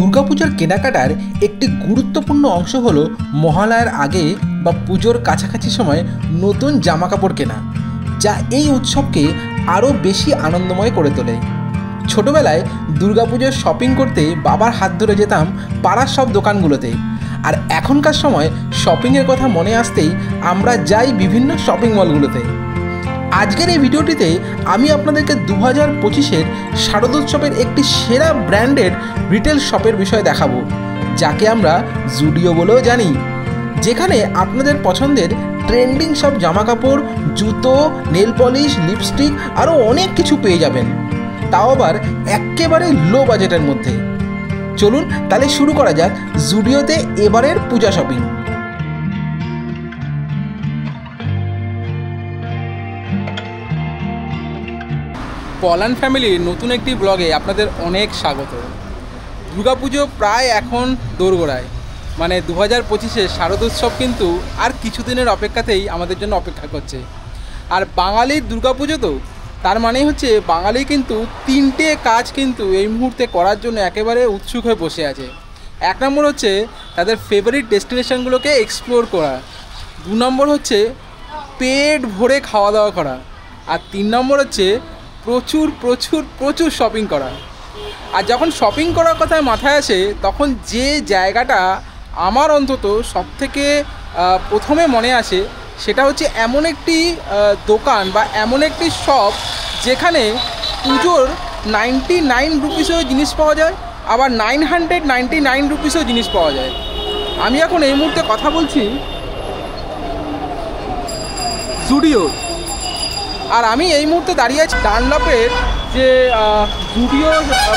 দুর্গাপূজার কেনাকাটার একটি গুরুত্বপূর্ণ অংশ হলো মহালয়ার আগে বা পুজোর কাছাকাছি সময় নতুন জামাকাপড় কেনা, যা এই উৎসবকে আরও বেশি আনন্দময় করে তোলে। ছোটবেলায় দুর্গাপুজোর শপিং করতে বাবার হাত ধরে যেতাম পাড়ার সব দোকানগুলোতে, আর এখনকার সময় শপিংয়ের কথা মনে আসতেই আমরা যাই বিভিন্ন শপিং মলগুলোতে। আজকের এই ভিডিওটিতে আমি আপনাদেরকে 2025-এর শারদোৎসবের একটি সেরা ব্র্যান্ডেড রিটেল শপের বিষয়ে দেখাবো, যাকে আমরা জুডিও বলেও জানি, যেখানে আপনাদের পছন্দের ট্রেন্ডিং সব জামাকাপড়, জুতো, নেল পলিশ, লিপস্টিক আরও অনেক কিছু পেয়ে যাবেন, তাও আবার একেবারে লো বাজেটের মধ্যে। চলুন তাহলে শুরু করা যাক জুডিওতে এবারের পূজা শপিং। পলান ফ্যামিলির নতুন একটি ব্লগে আপনাদের অনেক স্বাগত। দুর্গাপুজো প্রায় এখন দোরগোড়ায়, মানে 2025-এর শারদোৎসব কিন্তু আর কিছুদিনের অপেক্ষাতেই আমাদের জন্য অপেক্ষা করছে। আর বাঙালির দুর্গাপুজো তো তার মানেই হচ্ছে বাঙালি কিন্তু তিনটে কাজ কিন্তু এই মুহূর্তে করার জন্য একেবারে উৎসুক হয়ে বসে আছে। এক নম্বর হচ্ছে তাদের ফেভারিট ডেস্টিনেশনগুলোকে এক্সপ্লোর করা, 2 নম্বর হচ্ছে পেট ভরে খাওয়া দাওয়া করা, আর 3 নম্বর হচ্ছে প্রচুর প্রচুর প্রচুর শপিং করা। আর যখন শপিং করার কথা মাথায় আসে, তখন যে জায়গাটা আমার অন্তত সবথেকে প্রথমে মনে আসে সেটা হচ্ছে এমন একটি দোকান বা এমন একটি শপ যেখানে পুজোর 99 রুপিসেও জিনিস পাওয়া যায়, আবার 999 রুপিসেও জিনিস পাওয়া যায়। আমি এখন এই মুহূর্তে কথা বলছি জুডিও, আর আমি এই মুহূর্তে দাঁড়িয়ে আছি ডানলপের যে জুডিও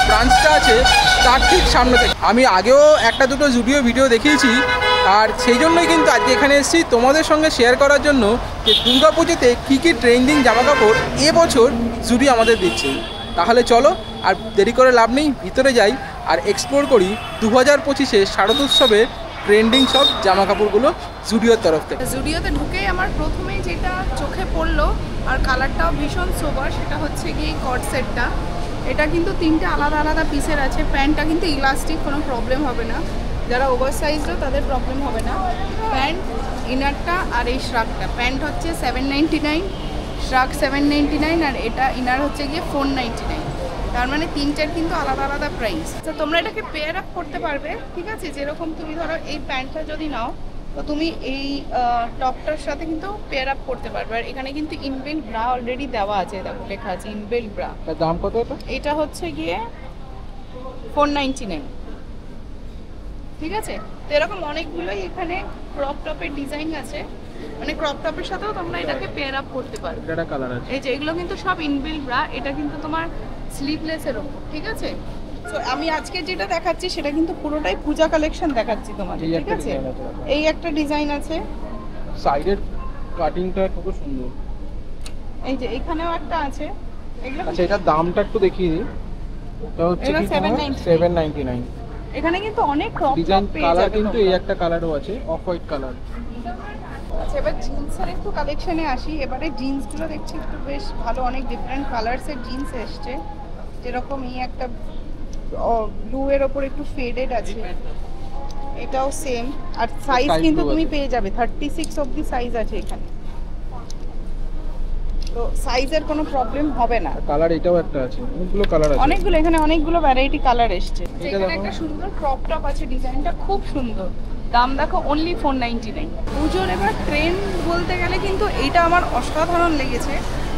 ব্রাঞ্চটা আছে তার ঠিক সামনে থেকে। আমি আগেও একটা দুটো জুডিও ভিডিও দেখিয়েছি, আর সেই জন্যই কিন্তু আজকে এখানে এসেছি তোমাদের সঙ্গে শেয়ার করার জন্য যে দুর্গাপুজোতে কী কী ট্রেন্ডিং জামাকাপড় এবছর জুডিও আমাদের দিচ্ছে। তাহলে চলো আর দেরি করে লাভ নেই, ভিতরে যাই আর এক্সপ্লোর করি 2025-এর শারদোৎসবের ট্রেন্ডিং সব জামাকাপড়গুলো জুডিওর তরফ থেকে। জুডিওতে ঢুকেই আমার প্রথমেই যেটা চোখে পড়লো আর কালারটাও ভীষণ সোবার, সেটা হচ্ছে গিয়ে কট সেটটা। এটা কিন্তু 3টে আলাদা আলাদা পিসের আছে। প্যান্টটা কিন্তু ইলাস্টিক, কোনো প্রবলেম হবে না, যারা ওভার সাইজও তাদের প্রবলেম হবে না। প্যান্ট, ইনারটা আর এই শ্রাগটা। প্যান্ট হচ্ছে 799, শ্রাগ 799, আর এটা ইনার হচ্ছে গিয়ে 499। তার মানে 3টার কিন্তু আলাদা আলাদা প্রাইস। তো তোমরা এটাকে পেয়ার আপ করতে পারবে, ঠিক আছে? যেরকম তুমি ধরো এই প্যান্টটা যদি নাও, তো তুমি এই টপটার সাথে কিন্তু পেয়ার আপ করতে পারবে। আর এখানে কিন্তু ইনবিল্ট ব্রা অলরেডি দেওয়া আছে, দেখো লেখা আছে ইনবিল্ট ব্রা। তার দাম কত এটা? এটা হচ্ছে গিয়ে 499, ঠিক আছে? তো এরকম অনেকগুলোই এখানে ক্রপ টপের ডিজাইন আছে, মানে ক্রপ টপের সাথেও তোমরা এটাকে পেয়ার আপ করতে পারবে। এটা কালার আছে, এই যে এগুলো কিন্তু সব ইনবিল্ট ব্রা। এটা কিন্তু তোমার স্লিভলেসের ওপর, ঠিক আছে? তো আমি আজকে যেটা দেখাচ্ছি সেটা কিন্তু পুরোটাই পূজা কালেকশন দেখাচ্ছি তোমাদের, ঠিক আছে? এই একটা ডিজাইন আছে, সাইডের কাটিংটা খুব সুন্দর। এই যে এখানেও একটা আছে। এগুলো আচ্ছা, এটার দামটা একটু দেখিয়ে দিই। এটা হচ্ছে কি 799। এখানে কিন্তু অনেক ক্রপ ডিজাইন টপ পেয়ে কালার যাবে। কিন্তু এই একটা কালারও আছে, অফ হোয়াইট কালার। আচ্ছা, এবার জিন্সের একটু কালেকশনে আসি। এবারে জিন্সগুলো দেখছি একটু বেশ ভালো, অনেক ডিফারেন্ট কালারসের জিন্স এসছে। যেরকম এই একটা ব্লু এর ওপর একটু ফেডেড আছে, এটাও সেম। আর সাইজ কিন্তু তুমি পেয়ে যাবে 36 অবধি সাইজ আছে এখানে, তো সাইজের কোনো প্রবলেম হবে না। কালার এটাও একটা আছে, অনেকগুলো কালার আছে, অনেকগুলো, এখানে অনেকগুলো ভ্যারাইটি কালার এসছে। এখানে একটা সুন্দর ক্রপ টপ আছে, ডিজাইনটা খুব সুন্দর। দাম দেখো অনলি 499। পুজোর এবার ট্রেন্ড বলতে গেলে কিন্তু এইটা আমার অসাধারণ লেগেছে।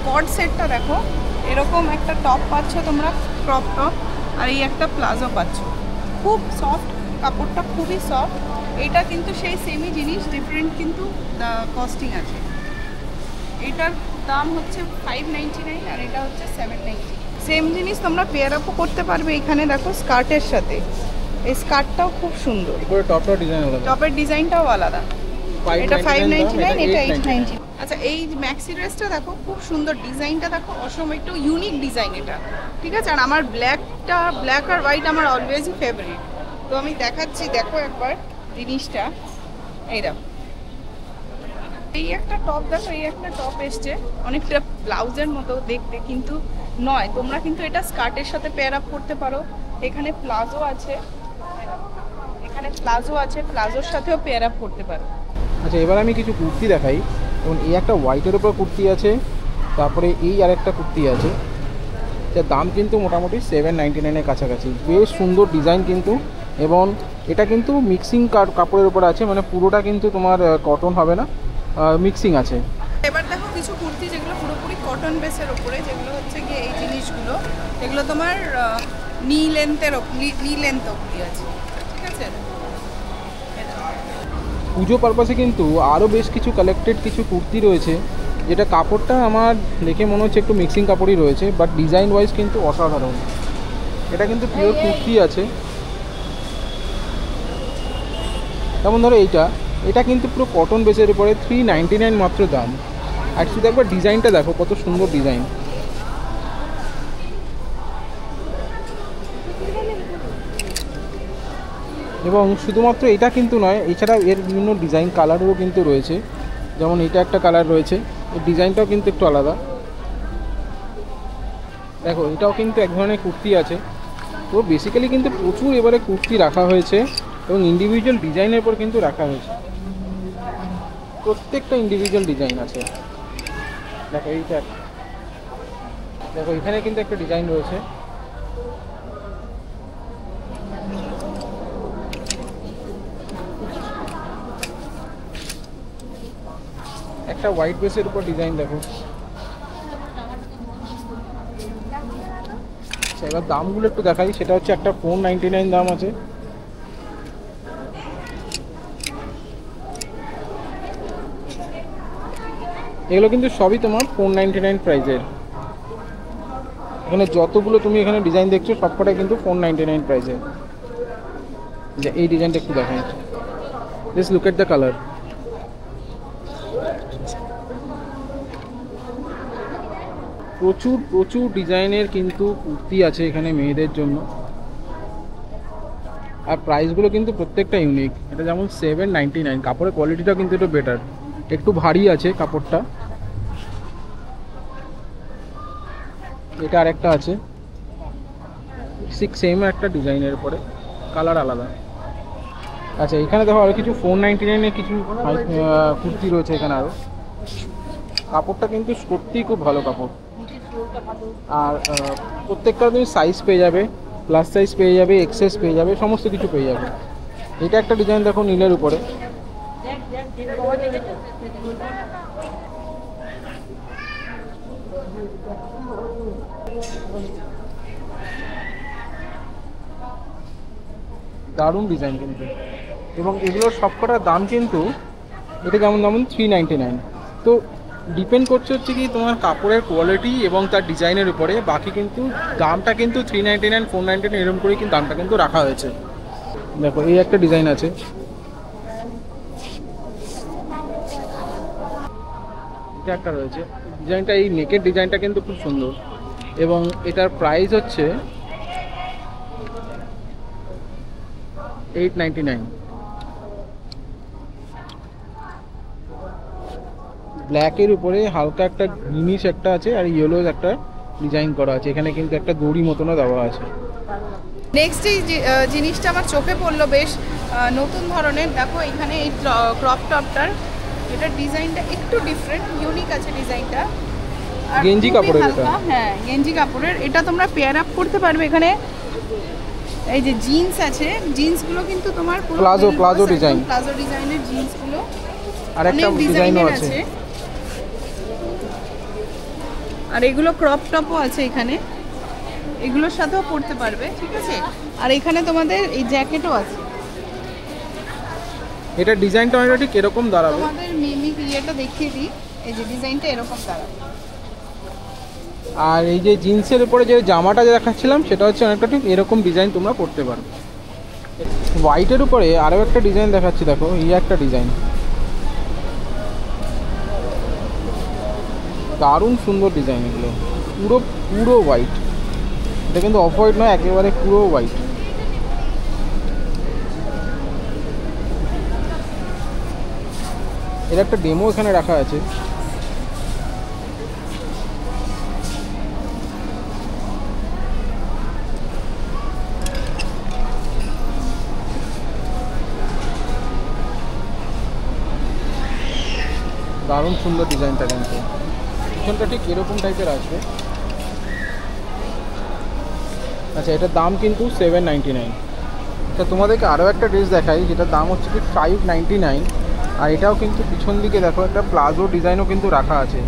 কট সেটটা দেখো, এরকম একটা টপ পাচ্ছ তোমরা, ক্রপ টপ, আর এই একটা প্লাজো পাচ্ছ। খুব সফট কাপড়টা, খুবই সফট। এটা কিন্তু সেই সেমই জিনিস, ডিফারেন্ট কিন্তু কস্টিং আছে। এটার দাম হচ্ছে 599 আর এটা হচ্ছে 790। সেম জিনিস তোমরা পেয়ার আপও করতে পারবে। এখানে দেখো স্কার্টের সাথে, এই স্কার্টটাও খুব সুন্দর, টপের ডিজাইন আলাদা, টপের ডিজাইনটাও আলাদা। এটা 599, এটা 890। আচ্ছা, এই ম্যাক্সি ড্রেসটা দেখো খুব সুন্দর, ডিজাইনটা দেখো অসম, একটু ইউনিক ডিজাইন এটা, ঠিক আছে? আর আমার ব্ল্যাক আর হোয়াইট আমার অলওয়েজই ফেভারিট। তো আমি দেখাচ্ছি, দেখো একবার জিনিসটা। এই দেখো, এই একটা টপ দেখো, এই একটা টপ এসছে, অনেকটা ব্লাউজের মতো দেখতে কিন্তু নয়। তোমরা কিন্তু এটা স্কার্টের সাথে পেয়ার আপ করতে পারো। এখানে প্লাজো আছে, এখানে প্লাজো আছে, প্লাজোর সাথেও পেয়ার আপ করতে পারো। আচ্ছা, এবার আমি কিছু কুর্তি দেখাই। এবং এই একটা হোয়াইটের উপর কুর্তি আছে, তারপরে এই আরেকটা কুর্তি আছে, যার দাম কিন্তু মোটামুটি 799-এর কাছাকাছি। বেশ সুন্দর ডিজাইন কিন্তু, এবং এটা কিন্তু মিক্সিং কাপড়ের উপর আছে, মানে পুরোটা কিন্তু তোমার কটন হবে না, মিক্সিং আছে। এবার দেখো কিছু কুর্তি যেগুলো পুরোপুরি কটন বেসের উপরে, যেগুলো হচ্ছে গিয়ে এই জিনিসগুলো, এগুলো তোমার নি লেন্থ অব্দি আছে, ঠিক আছে। পুজো পারপাসে কিন্তু আরও বেশ কিছু কালেক্টেড কিছু কুর্তি রয়েছে, যেটা কাপড়টা আমার দেখে মনে হচ্ছে একটু মিক্সিং কাপড়ই রয়েছে, বাট ডিজাইন ওয়াইজ কিন্তু অসাধারণ। এটা কিন্তু পিওর কুর্তি আছে। যেমন ধরো এটা কিন্তু পুরো কটন বেসের উপরে 399 মাত্র দাম। আর শুধু একবার ডিজাইনটা দেখো, কত সুন্দর ডিজাইন। এবং শুধুমাত্র এটা কিন্তু নয়, এছাড়াও এর বিভিন্ন ডিজাইন কালারেরও কিন্তু রয়েছে। যেমন এটা একটা কালার রয়েছে, এর ডিজাইনটাও কিন্তু একটু আলাদা। দেখো এটাও কিন্তু এক ধরনের কুর্তি আছে। তো বেসিক্যালি কিন্তু প্রচুর এবারে কুর্তি রাখা হয়েছে, এবং ইন্ডিভিজুয়াল ডিজাইনের উপর কিন্তু রাখা হয়েছে। প্রত্যেকটা ইন্ডিভিজুয়াল ডিজাইন আছে। দেখো এইটা, দেখো এখানে কিন্তু একটা ডিজাইন রয়েছে। একটা হোয়াইট বেসের উপর ডিজাইন দেখো। আচ্ছা, এবার দামগুলো একটু দেখাই। সেটা হচ্ছে একটা 499 দাম আছে, এগুলো কিন্তু সবই তোমার 499 প্রাইজের। এখানে যতগুলো তুমি এখানে ডিজাইন দেখছো সবকটাই কিন্তু 499 প্রাইজের। এই ডিজাইনটা একটু দেখাই, just look at the colour. প্রচুর প্রচুর ডিজাইনের কিন্তু কুর্তি আছে এখানে মেয়েদের জন্য, আর প্রাইসগুলো কিন্তু প্রত্যেকটা ইউনিক। এটা যেমন 799, কাপড়ের কোয়ালিটিটাও কিন্তু একটু বেটার, একটু ভারী আছে কাপড়টা। এটা আরেকটা আছে, সেম একটা ডিজাইনের পরে, কালার আলাদা। আচ্ছা, এখানে দেখো আরও কিছু 499-এর কিছু কুর্তি রয়েছে এখানে আরও। কাপড়টা কিন্তু সত্যিই খুব ভালো কাপড়। আর প্রত্যেকটা তুমি সাইজ পেয়ে যাবে, প্লাস সাইজ পেয়ে যাবে, এক্সেস পেয়ে যাবে, সমস্ত কিছু পেয়ে যাবে। এটা একটা ডিজাইন দেখো নীলের উপরে, দারুণ ডিজাইন কিন্তু। এবং এগুলোর সবকটার দাম কিন্তু, এটা যেমন 399। তো ডিপেন্ড করছে হচ্ছে কি তোমার কাপড়ের কোয়ালিটি এবং তার ডিজাইনের উপরে। বাকি কিন্তু দামটা কিন্তু 399, 499 এরকম করেই কিন্তু দামটা কিন্তু রাখা হয়েছে। দেখো এই একটা ডিজাইন আছে, এটা একটা রয়েছে ডিজাইনটা, এই নেকের ডিজাইনটা কিন্তু খুব সুন্দর। এবং এটার প্রাইস হচ্ছে 899। ব্ল্যাকের উপরে হালকা একটা গ্রিনিশ একটা আছে, আর ইয়েলো একটা ডিজাইন করা আছে। এখানে কিন্তু একটা দড়ি মতনও দেওয়া আছে। নেক্সট এই জিনিসটা আমার চোখে পড়লো, বেশ নতুন ধরনের। দেখো এখানে এই ক্রপ টপটার, এটার ডিজাইনটা একটু ডিফারেন্ট, ইউনিক আছে ডিজাইনটা। গেঞ্জি কাপড়ের এটা, হ্যাঁ গেঞ্জি কাপড়ের। এটা তোমরা পেয়ার আপ করতে পারবে। এখানে এই যে জিন্স আছে, জিন্সগুলো কিন্তু তোমার পুরো প্লাজো ডিজাইনের জিন্সগুলো, আর একটা ডিজাইনও আছে। আর এগুলো ক্রপ টপও আছে এখানে, এগুলোর সাথেও পরতে পারবে, ঠিক আছে। আর এখানে তোমাদের এই জ্যাকেটও আছে। এটা ডিজাইনটা অনেকটা ঠিক এরকম দাঁড়াবে। তোমাদের মিমিক ইয়েটা দেখিয়ে দিই, এই যে ডিজাইনটা এরকম দাঁড়াবে। আর এই যে জিন্সের উপরে যে জামাটা দেখাচ্ছিলাম, সেটা হচ্ছে অনেকটা ঠিক এরকম ডিজাইন তোমরা করতে পারো। হোয়াইটের উপরে আরও একটা ডিজাইন দেখাচ্ছি, দেখো এই একটা ডিজাইন, দারুণ সুন্দর ডিজাইন। এগুলো পুরো পুরো হোয়াইট, এটা কিন্তু অফ হোয়াইট নয়, একেবারে পুরো হোয়াইট। এর একটা ডেমো এখানে রাখা আছে। দারুণ সুন্দর ডিজাইনটা কিন্তু। পিছনটা ঠিক এরকম টাইপের আসবে। আচ্ছা, এটার দাম কিন্তু 799। তো তোমাদেরকে আরও একটা ড্রেস দেখাই, যেটার দাম হচ্ছে কি 599। আর এটাও কিন্তু পিছন দিকে দেখো একটা প্লাজো ডিজাইনও কিন্তু রাখা আছে।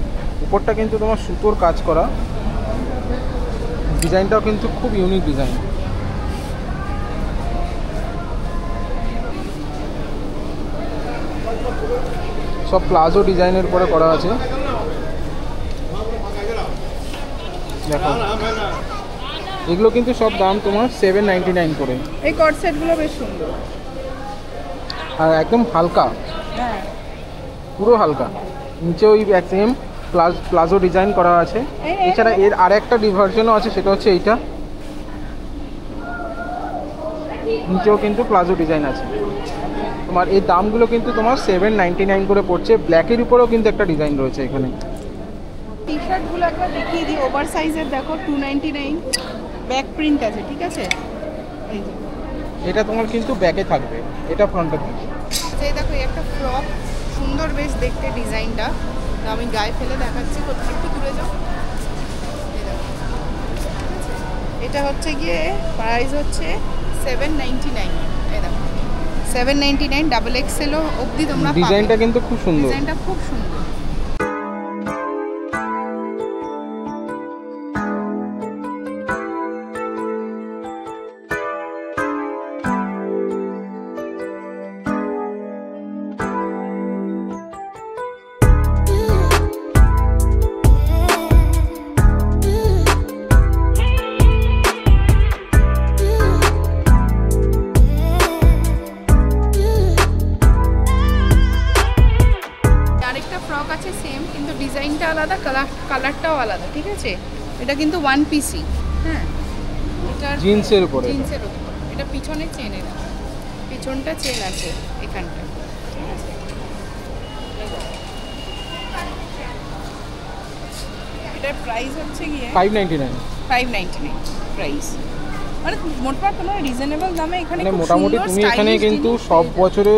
উপরটা কিন্তু তোমার সুতোর কাজ করা, ডিজাইনটাও কিন্তু খুব ইউনিক ডিজাইন। সব প্লাজো ডিজাইনের উপরে করা আছে। দেখো এগুলো কিন্তু সব দাম তোমার 799 করে। এই কট সেটগুলো বেশ সুন্দর আর একদম হালকা, হ্যাঁ পুরো হালকা। নিচে ওই সেম প্লাজো ডিজাইন করা আছে। এছাড়া এর আর একটা ভার্সনও আছে, সেটা হচ্ছে এইটা, নিচেও কিন্তু প্লাজো ডিজাইন আছে। তোমার এই দামগুলো কিন্তু তোমার 799 করে পড়ছে। ব্ল্যাকের উপরেও কিন্তু একটা ডিজাইন রয়েছে এখানে। টি শার্টগুলো একবার দেখিয়ে দিই, ওভার সাইজের দেখো 299, ব্যাক প্রিন্ট আছে, ঠিক আছে। এই যে এটা তোমার কিন্তু ব্যাকে থাকবে, এটা ফ্রন্টে থাকবে। আচ্ছা, এই দেখো এই একটা ফ্রক, সুন্দর বেশ দেখতে ডিজাইনটা। আমি গায়ে ফেলে দেখাচ্ছি, একটু দূরে যাও। এই দেখো, ঠিক আছে। এটা হচ্ছে গিয়ে প্রাইস হচ্ছে 799। এই দেখো 799, ডাবল এক্সেল অবধি তোমরা পাবে। ডিজাইনটা কিন্তু খুব সুন্দর, ডিজাইনটা খুব সুন্দর। ফ্রক আছে সেম, কিন্তু ডিজাইনটা আলাদা, কালারটাও আলাদা, ঠিক আছে। এটা কিন্তু ওয়ান পিসই, হ্যাঁ, এটা জিন্সের উপরে, জিন্সের উপর। এটা পিছনে চেন, এটা পিছনটা চেন আছে এখানটা, ঠিক আছে। এটার প্রাইস হচ্ছে গিয়ে 599 প্রাইস। মানে মোটমাট তোমার রিজনেবল দামে এখানে মানে মোটামুটি তুমি এখানে কিন্তু সব বছরে,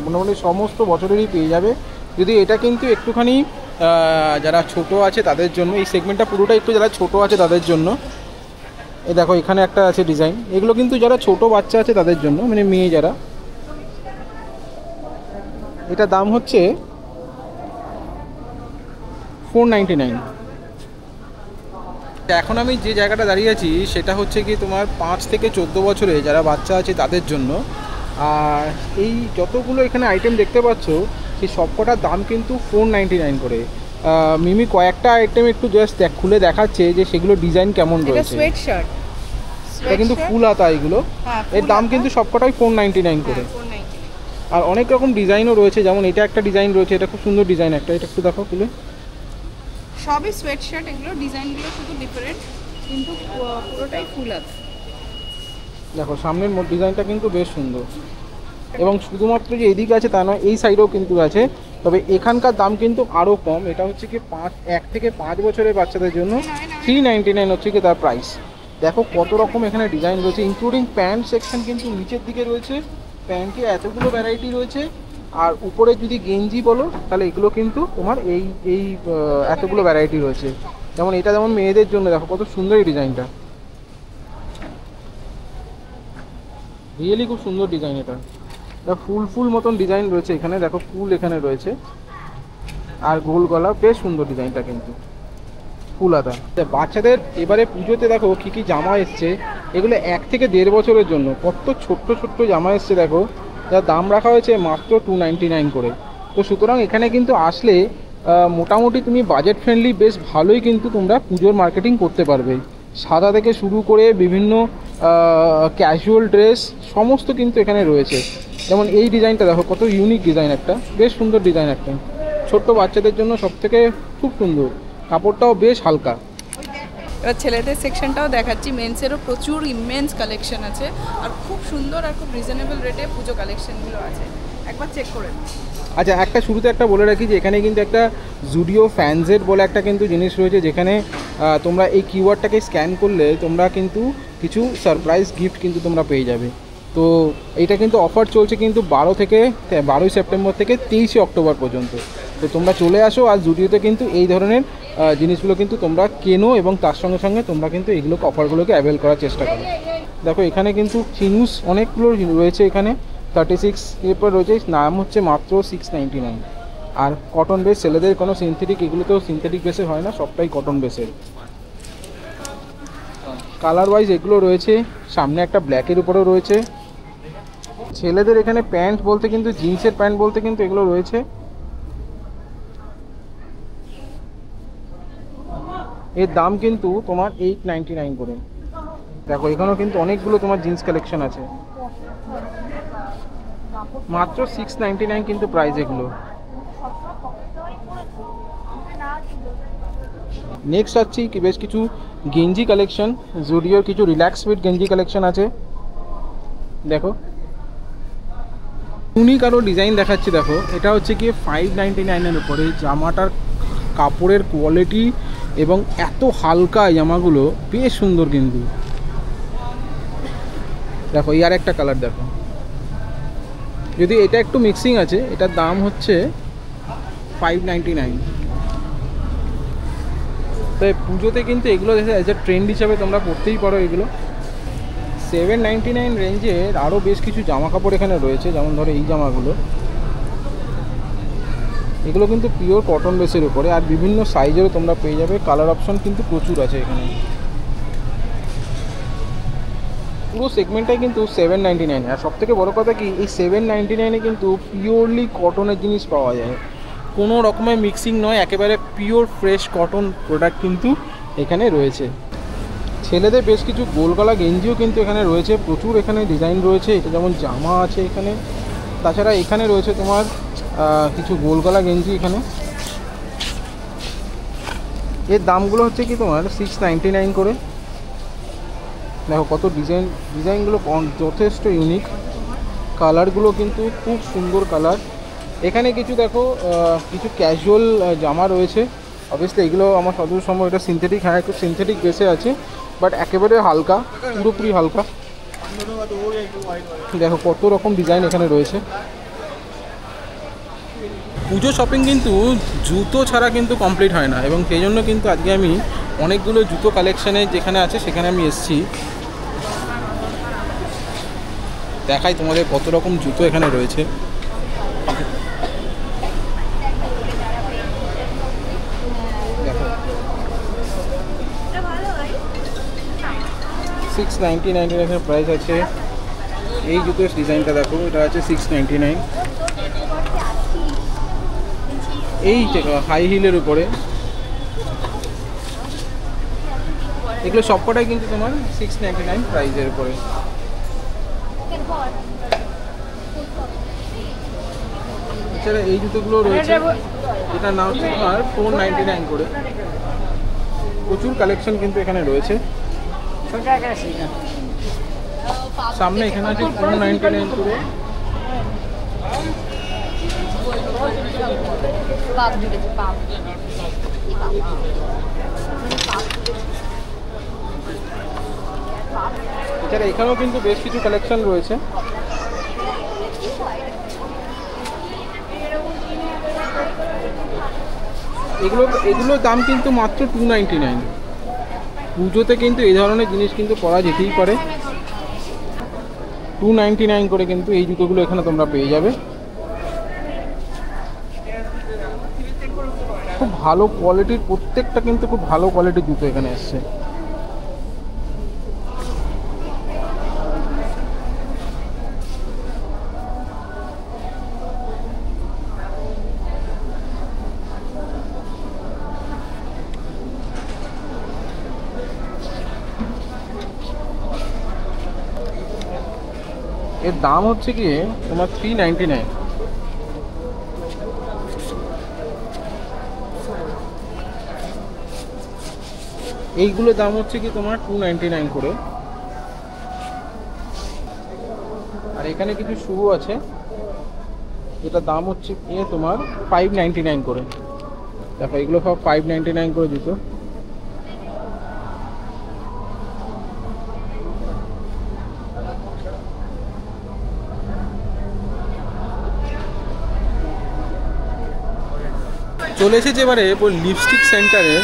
মোটামুটি সমস্ত বছরেরই পেয়ে যাবে। যদি এটা কিন্তু একটুখানি যারা ছোট আছে তাদের জন্য, এই সেগমেন্টটা পুরোটা একটু যারা ছোট আছে তাদের জন্য। এই দেখো এখানে একটা আছে ডিজাইন, এগুলো কিন্তু যারা ছোট বাচ্চা আছে তাদের জন্য, মানে মেয়ে যারা। এটা দাম হচ্ছে 499। এখন আমি যে জায়গাটা দাঁড়িয়ে আছি সেটা হচ্ছে কি তোমার 5 থেকে 14 বছরে যারা বাচ্চা আছে তাদের জন্য। আর এই যতগুলো এখানে আইটেম দেখতে পাচ্ছ সেই সবকটার দাম কিন্তু 499 করে। মিমি কয়েকটা আইটেম একটু জাস্ট খুলে দেখাচ্ছে যে সেগুলো ডিজাইন কেমন রয়েছে। এটা সোয়েট শার্ট, এটা কিন্তু ফুল হাতা, এগুলো এর দাম কিন্তু সবকটাই 499 করে। আর অনেক রকম ডিজাইনও রয়েছে, যেমন এটা একটা ডিজাইন রয়েছে, এটা খুব সুন্দর ডিজাইন একটা, এটা একটু দেখো খুলে। সবই সোয়েট শার্ট, এগুলো ডিজাইনগুলো শুধু ডিফারেন্ট, কিন্তু পুরোটাই ফুল হাতা। দেখো সামনের ডিজাইনটা কিন্তু বেশ সুন্দর। এবং শুধুমাত্র যে এদিকে আছে তা নয়, এই সাইডেও কিন্তু আছে, তবে এখানকার দাম কিন্তু আরও কম। এটা হচ্ছে কি 1 থেকে 5 বছরের বাচ্চাদের জন্য 399 হচ্ছে কি তার প্রাইস। দেখো কত রকম এখানে ডিজাইন রয়েছে, ইনক্লুডিং প্যান্ট সেকশন কিন্তু নিচের দিকে রয়েছে। প্যান্টে এতগুলো ভ্যারাইটি রয়েছে। আর উপরে যদি গেঞ্জি বলো তাহলে এগুলো কিন্তু তোমার এই এতগুলো ভ্যারাইটি রয়েছে। যেমন এটা যেমন মেয়েদের জন্য, দেখো কত সুন্দর এই ডিজাইনটা, রিয়েলি খুব সুন্দর ডিজাইন। এটা ফুল মতন ডিজাইন রয়েছে এখানে, দেখো ফুল এখানে রয়েছে আর গোল গলা, বেশ সুন্দর ডিজাইনটা কিন্তু ফুল হাতা। বাচ্চাদের এবারে পুজোতে দেখো কী কী জামা এসছে, এগুলো 1 থেকে 1.5 বছরের জন্য কত ছোট্ট ছোট্ট জামা এসছে দেখো, যার দাম রাখা হয়েছে মাত্র 299 করে। তো সুতরাং এখানে কিন্তু আসলে মোটামুটি তুমি বাজেট ফ্রেন্ডলি বেশ ভালোই কিন্তু তোমরা পুজোর মার্কেটিং করতে পারবে। সাদা থেকে শুরু করে বিভিন্ন ক্যাজুয়াল ড্রেস সমস্ত কিন্তু এখানে রয়েছে। যেমন এই ডিজাইনটা দেখো কত ইউনিক ডিজাইন, একটা বেশ সুন্দর ডিজাইন, একটা ছোট্ট বাচ্চাদের জন্য সবথেকে খুব সুন্দর, কাপড়টাও বেশ হালকা। এবার ছেলেদের সেকশনটাও দেখাচ্ছি, মেন্সেরও প্রচুর ইমেন্স কালেকশন আছে আর খুব সুন্দর আর খুব রিজনেবল রেটে পুজো কালেকশনগুলো আছে, একবার চেক করে। আচ্ছা, একটা শুরুতে একটা বলে রাখি যে এখানে কিন্তু একটা জুডিও ফ্যানজেট বলে একটা কিন্তু জিনিস রয়েছে, যেখানে তোমরা এই কিওয়ার্ডটাকে স্ক্যান করলে তোমরা কিন্তু কিছু সারপ্রাইজ গিফট কিন্তু তোমরা পেয়ে যাবে। তো এইটা কিন্তু অফার চলছে কিন্তু 12 সেপ্টেম্বর থেকে 23 অক্টোবর পর্যন্ত। তো তোমরা চলে আসো, আর জুডিওতে কিন্তু এই ধরনের জিনিসগুলো কিন্তু তোমরা কেনো এবং তার সঙ্গে সঙ্গে তোমরা কিন্তু এইগুলোকে অফারগুলোকে অ্যাভেল করার চেষ্টা করো। দেখো এখানে কিন্তু চিনুস অনেকগুলো রয়েছে, এখানে 36 এরপর রয়েছে, নাম হচ্ছে মাত্র 699। আর কটন বেস, ছেলেদের কোনো সিনথেটিক, এগুলো তো সিনথেটিক বেসে হয় না, সবটাই কটন বেসের। কালার ওয়াইজ এগুলো রয়েছে, সামনে একটা ব্ল্যাকের উপরেও রয়েছে। ছেলেদের এখানে প্যান্ট বলতে কিন্তু জিন্সের প্যান্ট বলতে কিন্তু এগুলো রয়েছে। এর দাম কিন্তু তোমার 899 করে। দেখো এখানেও কিন্তু অনেকগুলো তোমার জিন্স কালেকশন আছে, মাত্র 699 কিন্তু প্রাইস এগুলো। নেক্সট আসছি কি বেশ কিছু গেঞ্জি কালেকশন, জুডিওর কিছু রিল্যাক্স ফিট গেঞ্জি কালেকশন আছে। দেখো ইউনিক আরও ডিজাইন দেখাচ্ছি। দেখো এটা হচ্ছে কি 599-এর উপরে, জামাটার কাপড়ের কোয়ালিটি এবং এত হালকা জামাগুলো বেশ সুন্দর কিন্তু। দেখো এই আর একটা কালার দেখো, যদি এটা একটু মিক্সিং আছে, এটার দাম হচ্ছে 599। তাই পুজোতে কিন্তু এগুলো অ্যাজ এ ট্রেন্ড হিসাবে তোমরা পরতেই পারো এগুলো। 799 রেঞ্জের আরও বেশ কিছু জামা কাপড় এখানে রয়েছে, যেমন ধরো এই জামাগুলো, এগুলো কিন্তু পিওর কটন বেসের উপরে, আর বিভিন্ন সাইজেরও তোমরা পেয়ে যাবে। কালার অপশন কিন্তু প্রচুর আছে এখানে। পুরো সেগমেন্টটাই কিন্তু 799। আর সবথেকে বড় কথা কি, এই 799-এ কিন্তু পিওরলি কটনের জিনিস পাওয়া যায়, কোনো রকমের মিক্সিং নয়, একেবারে পিওর ফ্রেশ কটন প্রোডাক্ট কিন্তু এখানে রয়েছে। ছেলেদের বেশ কিছু গোলগলা গেঞ্জিও কিন্তু এখানে রয়েছে, প্রচুর এখানে ডিজাইন রয়েছে। এটা যেমন জামা আছে এখানে, তাছাড়া এখানে রয়েছে তোমার কিছু গোলগলা গেঞ্জি এখানে। এর দামগুলো হচ্ছে কি তোমার 699 করে। দেখো কত ডিজাইনগুলো যথেষ্ট ইউনিক, কালারগুলো কিন্তু খুব সুন্দর কালার। এখানে কিছু দেখো কিছু ক্যাজুয়াল জামা রয়েছে, অবভিয়াসলি এগুলো আমার সদর সম্ভব এটা সিনথেটিক, হ্যাঁ একটু সিনথেটিক বেসে আছে, বাট একেবারে হালকা, পুরোপুরি হালকা। দেখো কত রকম ডিজাইন এখানে রয়েছে। পুজো শপিং কিন্তু জুতো ছাড়া কিন্তু কমপ্লিট হয় না, এবং সেই জন্য কিন্তু আজকে আমি অনেকগুলো জুতো কালেকশানে যেখানে আছে সেখানে আমি এসেছি। দেখাই তোমাদের কত রকম জুতো এখানে রয়েছে। দেখো 699 এখানে প্রাইস আছে। এই জুতোর ডিজাইনটা দেখো, এটা আছে 699। এই হাই হিলের উপরে, এগুলো সবকটাই কিন্তু তোমার 699 প্রাইসের উপরে। এছাড়া এই জুতোগুলো রয়েছে, এটার নাম হচ্ছে তোমার 499 করে। প্রচুর কালেকশন কিন্তু এখানে রয়েছে। সামনে এখানে আছে 499 করে। এছাড়া এখানেও কিন্তু বেশ কিছু কালেকশন রয়েছে। এগুলোর দাম কিন্তু মাত্র 299। পুজোতে কিন্তু এই ধরনের জিনিস কিন্তু পরা যেতেই পারে। 299 করে কিন্তু এই জুতোগুলো এখানে তোমরা পেয়ে যাবে। খুব ভালো কোয়ালিটির, প্রত্যেকটা কিন্তু খুব ভালো কোয়ালিটির জুতো এখানে এসছে। এর দাম হচ্ছে কি তোমার 399। এইগুলোর দাম হচ্ছে কি তোমার 299 করে। আর এখানে কিছু শু আছে, এটার দাম হচ্ছে তোমার 599 করে। দেখো এগুলো সব 599 করে জুতো। চলে এসেছে এবারে লিপস্টিক সেন্টারে।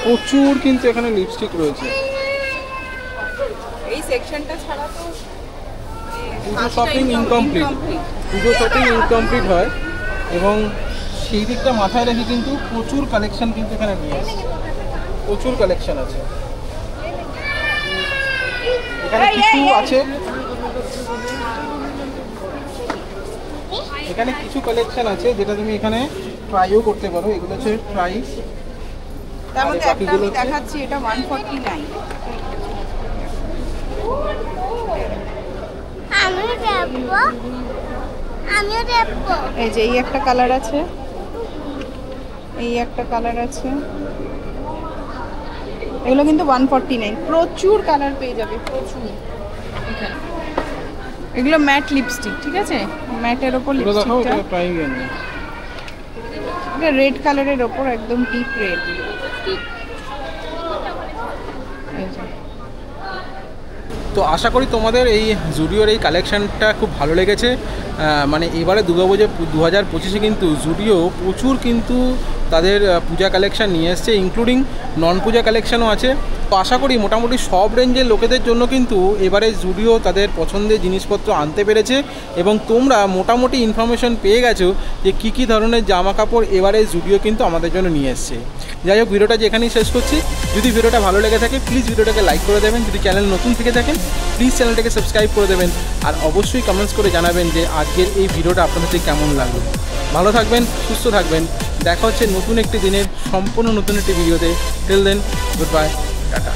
প্রচুর কিন্তু এখানে লিপস্টিক রয়েছে। এই সেকশনটা ছাড়া তো পুজো শপিং ইনকমপ্লিট, পুজো শপিং ইনকমপ্লিট হয় এবং সেই দিকটা মাথায় রেখে কিন্তু প্রচুর কালেকশন কিন্তু এখানে নিয়ে আসছে, প্রচুর কালেকশন আছে এখানে। কিছু আছে এখানে, কিছু কালেকশন আছে যেটা তুমি এখানে ট্রাইও করতে পারো। এগুলো হচ্ছে ট্রাই। তার মধ্যে একটা আমি দেখাচ্ছি, এটা 149। এই যে এই একটা কালার আছে, এই একটা কালার আছে, এগুলো কিন্তু 149। প্রচুর কালার পেয়ে যাবে, প্রচুর। এগুলো ম্যাট লিপস্টিক, ঠিক আছে, ম্যাটের ওপর লিপস্টিকটা। এটা রেড কালারের ওপর, একদম ডিপ রেড। তো আশা করি তোমাদের এই জুডিওর এই কালেকশানটা খুব ভালো লেগেছে। মানে এবারে দুর্গাপুজো 2025-এ কিন্তু জুডিও প্রচুর কিন্তু তাদের পূজা কালেকশান নিয়ে এসছে, ইনক্লুডিং নন পূজা কালেকশানও আছে। তো আশা করি মোটামুটি সব রেঞ্জের লোকেদের জন্য কিন্তু এবারে জুডিও তাদের পছন্দের জিনিসপত্র আনতে পেরেছে এবং তোমরা মোটামুটি ইনফরমেশন পেয়ে গেছো যে কী কী ধরনের জামা কাপড় এবারে জুডিও কিন্তু আমাদের জন্য নিয়ে এসছে। যাই হোক, ভিডিওটা যেখানেই শেষ করছি। যদি ভিডিওটা ভালো লেগে থাকে প্লিজ ভিডিওটাকে লাইক করে দেবেন। যদি চ্যানেল নতুন থেকে থাকেন প্লিজ চ্যানেলটাকে সাবস্ক্রাইব করে দেবেন। আর অবশ্যই কমেন্টস করে জানাবেন যে আজকের এই ভিডিওটা আপনাদের কেমন লাগলো। ভালো থাকবেন, সুস্থ থাকবেন। দেখা হচ্ছে নতুন একটি দিনের সম্পূর্ণ নতুন একটি ভিডিওতে। Till then, good bye, tata.